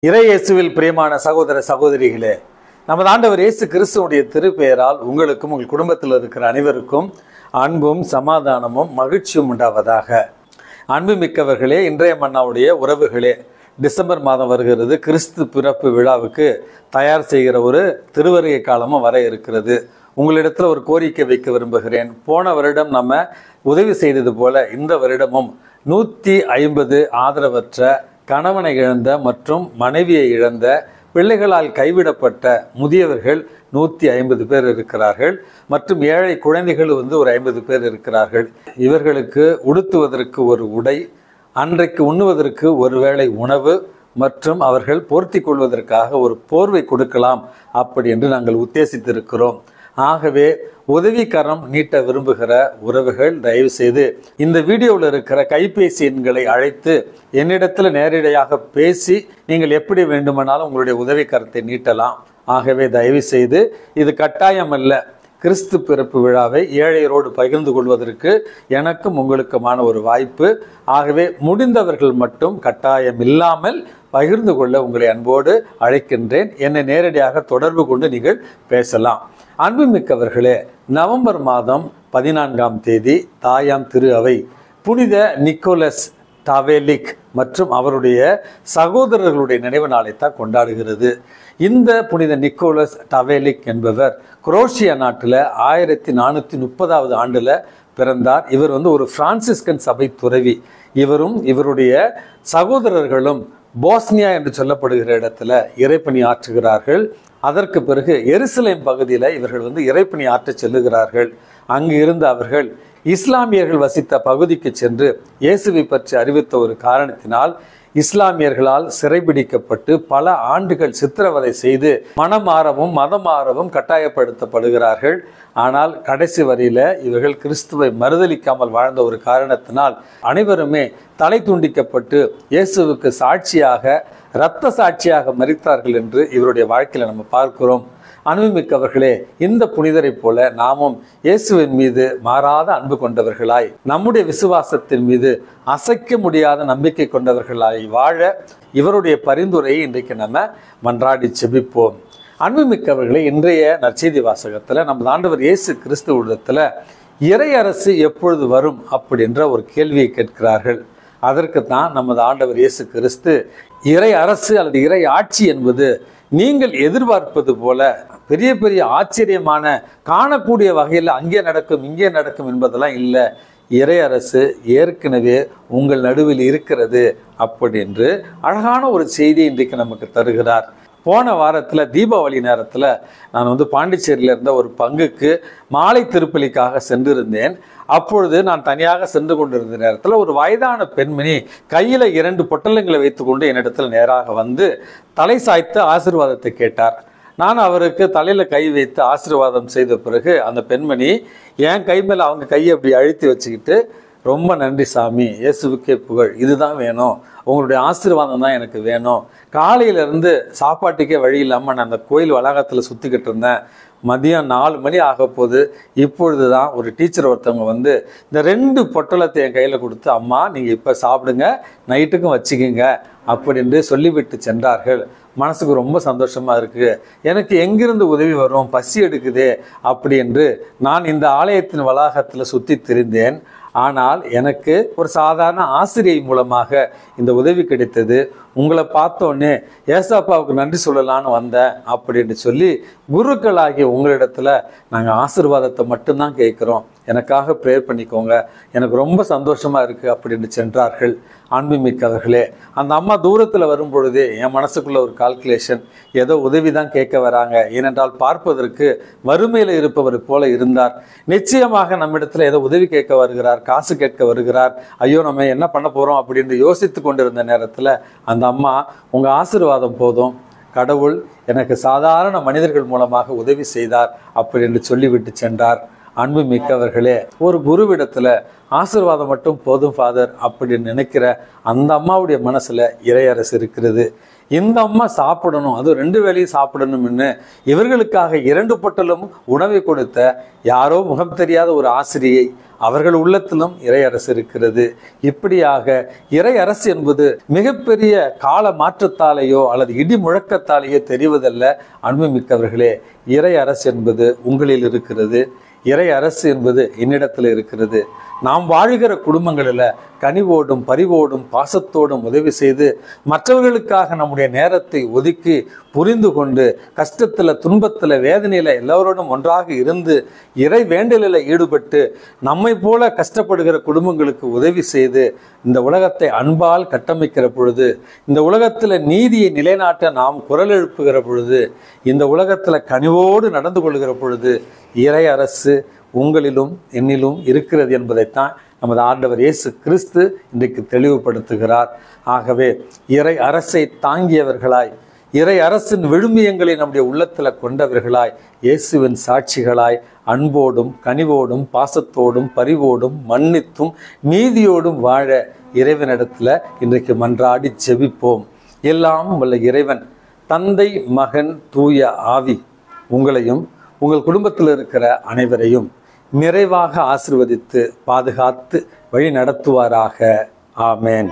இறை இயேசுவில் பிரியமான சகோதர சகோதரிகளே, நமது ஆண்டவர் இயேசு கிறிஸ்துவுடைய திருப்பெயரால் உங்களுக்கும் உங்கள் குடும்பத்தில் இருக்கிற அனைவருக்கும் அன்பும் சமாதானமும் மகிழ்ச்சியும் உண்டாவதாக. அன்புமிக்கவர்களே, இன்றைய மன்னாவுடைய உறவுகளே, டிசம்பர் மாதம் வருகிறது. கிறிஸ்து பிறப்பு விழாவுக்கு தயார் செய்கிற ஒரு திருவருகை காலமும் வர இருக்கிறது. உங்களிடத்தில் ஒரு கோரிக்கை வைக்க விரும்புகிறேன். போன வருடம் நம்ம உதவி செய்தது போல இந்த வருடமும் 150 ஆதரவற்ற, கணவனை இழந்த மற்றும் மனைவியை இழந்த, பிள்ளைகளால் கைவிடப்பட்ட முதியவர்கள் 150 பேர் இருக்கிறார்கள். மற்றும் ஏழை குழந்தைகள் ஒரு 50 பேர் இருக்கிறார்கள். இவர்களுக்கு உடுத்துவதற்கு ஒரு உடை, அன்றைக்கு உண்ணுவதற்கு ஒருவேளை உணவு மற்றும் அவர்கள் போர்த்தி கொள்வதற்காக ஒரு போர்வை கொடுக்கலாம் அப்படி என்று நாங்கள் உத்தேசித்திருக்கிறோம். ஆகவே உதவிக்கரம் நீட்ட விரும்புகிற உறவுகள் தயவு செய்து இந்த வீடியோவில் இருக்கிற கைபேசி எண்களை அழைத்து என்னிடத்தில் நேரடியாக பேசி நீங்கள் எப்படி வேண்டுமானாலும் உங்களுடைய உதவிக்கரத்தை நீட்டலாம். ஆகவே தயவு செய்து இது கட்டாயம் அல்ல. கிறிஸ்து பிறப்பு விழாவை ஏழையரோடு பகிர்ந்து கொள்வதற்கு எனக்கும் உங்களுக்குமான ஒரு வாய்ப்பு. ஆகவே முடிந்தவர்கள் மட்டும் கட்டாயம் இல்லாமல் பகிர்ந்து கொள்ள உங்களை அன்போடு அழைக்கின்றேன். என்னை நேரடியாக தொடர்பு கொண்டு நீங்கள் பேசலாம். அன்புமிக்கவர்களே, நவம்பர் மாதம் 14ஆம் தேதி தாயாம் திரு அவை புனித நிக்கோலஸ் டாவேலிக் மற்றும் அவருடைய சகோதரர்களுடைய நினைவு நாளைத்தான் கொண்டாடுகிறது. இந்த புனித நிக்கோலஸ் டாவேலிக் என்பவர் குரோஷியா நாட்டில் 1430ஆவது ஆண்டில் பிறந்தார். இவர் ஒரு பிரான்சிஸ்கன் சபை துறவி. இவரும் இவருடைய சகோதரர்களும் போஸ்னியா என்று சொல்லப்படுகிற இடத்துல இறைப்பணி ஆற்றுகிறார்கள். அதற்கு பிறகு எருசலேம் பகுதியில் இவர்கள் இறைப்பணி ஆற்ற செல்லுகிறார்கள். அங்கு இருந்து அவர்கள் இஸ்லாமியர்கள் வசித்த பகுதிக்கு சென்று இயேசுவை பற்றி அறிவித்த ஒரு காரணத்தினால் இஸ்லாமியர்களால் சிறைபிடிக்கப்பட்டு பல ஆண்டுகள் சித்திரவதை செய்து மனம் மாறவும் கட்டாயப்படுத்தப்படுகிறார்கள். ஆனால் கடைசி வரியில இவர்கள் கிறிஸ்துவை மறுதலிக்காமல் வாழ்ந்த ஒரு காரணத்தினால் அனைவருமே தலை துண்டிக்கப்பட்டு இயேசுவுக்கு சாட்சியாக, இரத்த சாட்சியாக மரித்தார்கள் என்று இவருடைய வாழ்க்கையில நம்ம பார்க்கிறோம். அன்புமிக்கவர்களே, இந்த புனிதரை போல நாமும் இயேசுவின் மீது மாறாத அன்பு கொண்டவர்களாய், நம்முடைய விசுவாசத்தின் மீது அசைக்க முடியாத நம்பிக்கை கொண்டவர்களாய் வாழ இவருடைய பரிந்துரையை இன்றைக்கு நம்ம மன்றாடி செபிப்போம். அன்புமிக்கவர்களே, இன்றைய நற்செய்தி வாசகத்தில் நமது ஆண்டவர் இயேசு கிறிஸ்துவிடத்தில் இறை அரசு எப்பொழுது வரும் அப்படின்ற ஒரு கேள்வியை கேட்கிறார்கள். அதற்குத்தான் நமது ஆண்டவர் இயேசு கிறிஸ்து இறை அரசு அல்லது இறை ஆட்சி என்பது நீங்கள் எதிர்பார்ப்பது போல பெரிய பெரிய ஆச்சரியமான காணக்கூடிய வகையில் அங்கே நடக்கும் இங்கே நடக்கும் என்பதெல்லாம் இல்லை. இறை அரசு ஏற்கனவே உங்கள் நடுவில் இருக்கிறது அப்படி என்று அழகான ஒரு செய்தி இன்றைக்கு நமக்கு தருகிறார். போன வாரத்தில் தீபாவளி நேரத்தில் நான் பாண்டிச்சேரியில் இருந்த ஒரு பங்குக்கு மாலை திருப்பலிக்காக சென்றிருந்தேன். அப்பொழுது நான் தனியாக சென்று கொண்டிருந்த நேரத்தில் ஒரு வயதான பெண்மணி கையில் 2 பொட்டலங்களை வைத்துக்கொண்டு என்னிடத்தில் நேராக வந்து தலை சாய்த்து ஆசீர்வாதத்தை கேட்டார். நான் அவருக்கு தலையில் கை வைத்து ஆசீர்வாதம் செய்த பிறகு அந்த பெண்மணி என் கை மேலே அவங்க கையை அப்படி அழுத்தி வச்சுக்கிட்டு, ரொம்ப நன்றி சாமி, இயேசுவுக்கே புகழ், இதுதான் வேணும், உங்களுடைய ஆசீர்வாதம் தான் எனக்கு வேணும். காலையிலேருந்து சாப்பாட்டுக்கே வழி இல்லாமல் நான் அந்த கோயில் வளாகத்தில் சுற்றிக்கிட்டு இருந்தேன். மதியம் 4 மணி ஆக போது இப்பொழுது தான் ஒரு டீச்சர் ஒருத்தவங்க இந்த 2 பொட்டலத்தை என் கையில் கொடுத்து, அம்மா நீங்கள் இப்போ சாப்பிடுங்க, நைட்டுக்கும் வச்சுக்கிங்க அப்படின்னு சொல்லிவிட்டு சென்றார்கள். மனசுக்கு ரொம்ப சந்தோஷமாக இருக்குது. எனக்கு எங்கிருந்து உதவி வரும், பசி எடுக்குதே அப்படி என்று நான் இந்த ஆலயத்தின் வளாகத்தில் சுற்றி திரிந்தேன். ஆனால் எனக்கு ஒரு சாதாரண ஆசிரியை மூலமாக இந்த உதவி கிடைத்தது. உங்களை பார்த்தோன்னே ஏசாப்பாவுக்கு நன்றி சொல்லலான்னு வந்தேன் அப்படின்னு சொல்லி, குருக்களாகிய உங்களிடத்துல நாங்கள் ஆசீர்வாதத்தை மட்டும்தான் கேட்குறோம், எனக்காக ப்ரேயர் பண்ணிக்கோங்க, எனக்கு ரொம்ப சந்தோஷமாக இருக்குது அப்படின்னு சென்றார்கள். அன்புமிக்கவர்களே, அந்த அம்மா தூரத்தில் வரும் பொழுதே என் மனசுக்குள்ள ஒரு கால்குலேஷன், ஏதோ உதவி தான் கேட்க வராங்க, ஏனென்றால் பார்ப்பதற்கு வறுமையில் இருப்பவர் போல இருந்தார். நிச்சயமாக நம்மிடத்தில் ஏதோ உதவி கேட்க வருகிறார், காசு கேட்க வருகிறார், ஐயோ நம்ம என்ன பண்ண போகிறோம் அப்படின்னு யோசித்து கொண்டிருந்த நேரத்தில் அந்த அம்மா, உங்கள் ஆசீர்வாதம் போதும், கடவுள் எனக்கு சாதாரண மனிதர்கள் மூலமாக உதவி செய்தார் அப்படி என்று சொல்லிவிட்டு சென்றார். அன்பு மிக்கவர்களே, ஒரு குருவிடத்துல ஆசீர்வாதம் மட்டும் போதும் ஃபாதர் அப்படின்னு நினைக்கிற அந்த அம்மாவுடைய மனசுல இறையரசு இருக்கிறது. இந்த அம்மா சாப்பிடணும், அது 2 வேளையும் சாப்பிடணும்னு இவர்களுக்காக 2 பொட்டலும் உணவை கொடுத்த யாரோ முகம் தெரியாத ஒரு ஆசிரியை, அவர்கள் உள்ளத்திலும் இறை அரசு இருக்கிறது. இப்படியாக இறை அரசு என்பது மிகப்பெரிய கால மாற்றத்தாலேயோ அல்லது இடி முழக்கத்தாலேயோ தெரிவதல்ல. அன்புமிக்கவர்களே, இறை அரசு என்பது உங்களில் இருக்கிறது. இறை அரசு என்பது என்னிடத்தில் இருக்கிறது. நாம் வாழ்கிற குடும்பங்களில் கனிவோடும் பரிவோடும் பாசத்தோடும் உதவி செய்து மற்றவர்களுக்காக நம்முடைய நேரத்தை ஒதுக்கி புரிந்து கொண்டு கஷ்டத்தில் துன்பத்தில் வேதனையில் எல்லோரோடும் ஒன்றாக இருந்து இறை வேண்டலில் ஈடுபட்டு நம்மை போல கஷ்டப்படுகிற குடும்பங்களுக்கு உதவி செய்து இந்த உலகத்தை அன்பால் கட்டமைக்கிற பொழுது, இந்த உலகத்தில் நீதியை நிலைநாட்ட நாம் குரல் எழுப்புகிற பொழுது, இந்த உலகத்தில் கனிவோடு நடந்து கொள்கிற பொழுது இறை அரசு உங்களிலும் என்னிலும் இருக்கிறது என்பதைத்தான் நமது ஆண்டவர் இயேசு கிறிஸ்து இன்றைக்கு தெளிவுபடுத்துகிறார். ஆகவே இறை அரசை தாங்கியவர்களாய், இறை அரசின் விழுமியங்களை நம்முடைய உள்ளத்தில் கொண்டவர்களாய், இயேசுவின் சாட்சிகளாய் அன்போடும் கனிவோடும் பாசத்தோடும் பரிவோடும் மன்னித்தும் நீதியோடும் வாழ இறைவனிடத்தில் இன்றைக்கு மன்றாடி ஜெபிப்போம். எல்லாம் வல்ல இறைவன் தந்தை, மகன், தூய ஆவி உங்களையும் உங்கள் குடும்பத்தில் இருக்கிற அனைவரையும் நிறைவாக ஆசீர்வதித்து பாதுகாத்து வழி நடத்துவாராக. ஆமேன்.